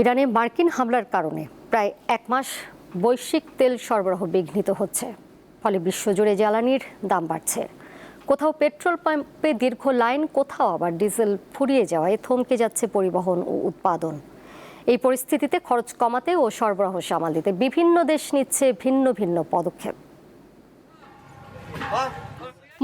ইরানে মার্কিন হামলার কারণে প্রায় এক মাস বৈশ্বিক তেল সরবরাহ বিঘ্নিত হচ্ছে। ফলে বিশ্বজুড়ে জ্বালানির দাম বাড়ছে। কোথাও পেট্রোল পাম্পে দীর্ঘ লাইন, কোথাও আবার ডিজেল ফুরিয়ে যাওয়ায় থমকে যাচ্ছে পরিবহন ও উৎপাদন। এই পরিস্থিতিতে খরচ কমাতে ও সরবরাহ সামাল দিতে বিভিন্ন দেশ নিচ্ছে ভিন্ন ভিন্ন পদক্ষেপ।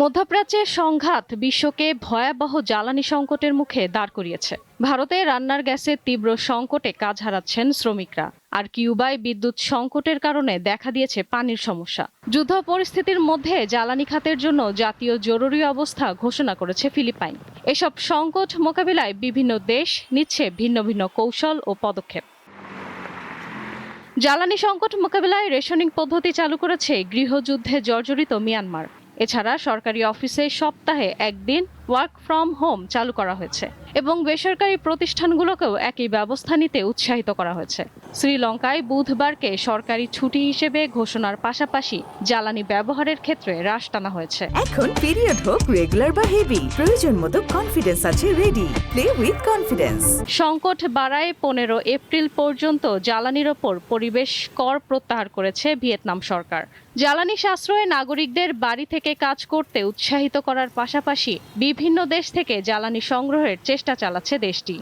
মধ্যপ্রাচ্যের সংঘাত বিশ্বকে ভয়াবহ জ্বালানি সংকটের মুখে দাঁড় করিয়েছে। ভারতে রান্নার গ্যাসের তীব্র সংকটে কাজ হারাচ্ছেন শ্রমিকরা, আর কিউবায় বিদ্যুৎ সংকটের কারণে দেখা দিয়েছে পানির সমস্যা। যুদ্ধ পরিস্থিতির মধ্যে জ্বালানি খাতের জন্য জাতীয় জরুরি অবস্থা ঘোষণা করেছে ফিলিপাইন। এসব সংকট মোকাবিলায় বিভিন্ন দেশ নিচ্ছে ভিন্ন ভিন্ন কৌশল ও পদক্ষেপ। জ্বালানি সংকট মোকাবিলায় রেশনিং পদ্ধতি চালু করেছে গৃহযুদ্ধে জর্জরিত মিয়ানমার। এছাড়া সরকারি অফিসে সপ্তাহে একদিন ওয়ার্ক ফ্রম হোম চালু করা হয়েছে এবং বেসরকারি প্রতিষ্ঠানগুলোকেও একই ব্যবস্থা নিতে উৎসাহিত করা হয়েছে। শ্রীলঙ্কায় বুধবারকে সরকারি ছুটি হিসেবে ঘোষণার পাশাপাশি জ্বালানি ব্যবহারের ক্ষেত্রে হ্রাস টানা হয়েছে। এখন পিরিয়ড হোক রেগুলার বা হেভি, প্রয়োজন মতো কনফিডেন্স আছে রেডি। Play with confidence. সংকট বাড়ায় 15 এপ্রিল পর্যন্ত জ্বালানির ওপর পরিবেশ কর প্রত্যাহার করেছে ভিয়েতনাম সরকার। জ্বালানি সাশ্রয়ে নাগরিকদের বাড়ি থেকে কাজ করতে উৎসাহিত করার পাশাপাশি বিভিন্ন দেশ থেকে জ্বালানি সংগ্রহের চেষ্টা চালাচ্ছে দেশটি।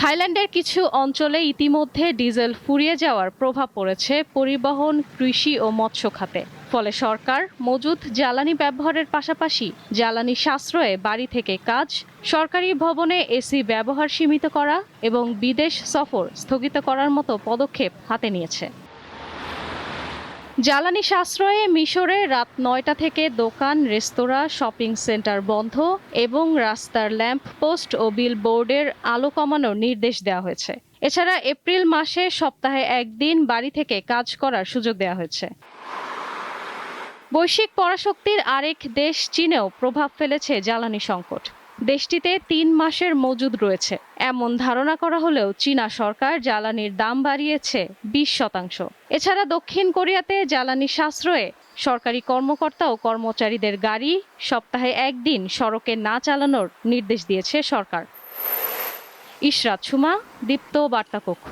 থাইল্যান্ডের কিছু অঞ্চলে ইতিমধ্যে ডিজেল ফুরিয়ে যাওয়ার প্রভাব পড়েছে পরিবহন, কৃষি ও মৎস্য খাতে। ফলে সরকার মজুদ জ্বালানি ব্যবহারের পাশাপাশি জ্বালানি সাশ্রয়ে বাড়ি থেকে কাজ, সরকারি ভবনে এসি ব্যবহার সীমিত করা এবং বিদেশ সফর স্থগিত করার মতো পদক্ষেপ হাতে নিয়েছে। জ্বালানি সাশ্রয়ে মিশরে রাত 9টা থেকে দোকান, রেস্তোরাঁ, শপিং সেন্টার বন্ধ এবং রাস্তার ল্যাম্প পোস্ট ও বিলবোর্ডের আলো কমানোর নির্দেশ দেওয়া হয়েছে। এছাড়া এপ্রিল মাসে সপ্তাহে একদিন বাড়ি থেকে কাজ করার সুযোগ দেওয়া হয়েছে। বৈশ্বিক পরাশক্তির আরেক দেশ চীনেও প্রভাব ফেলেছে জ্বালানি সংকট। দেশটিতে 3 মাসের মজুদ রয়েছে এমন ধারণা করা হলেও চীনা সরকার জ্বালানির দাম বাড়িয়েছে 20%। এছাড়া দক্ষিণ কোরিয়াতে জ্বালানি সাশ্রয়ে সরকারি কর্মকর্তা ও কর্মচারীদের গাড়ি সপ্তাহে একদিন সড়কে না চালানোর নির্দেশ দিয়েছে সরকার। ইশরাত সুমা, দীপ্ত বার্তা কক্ষ।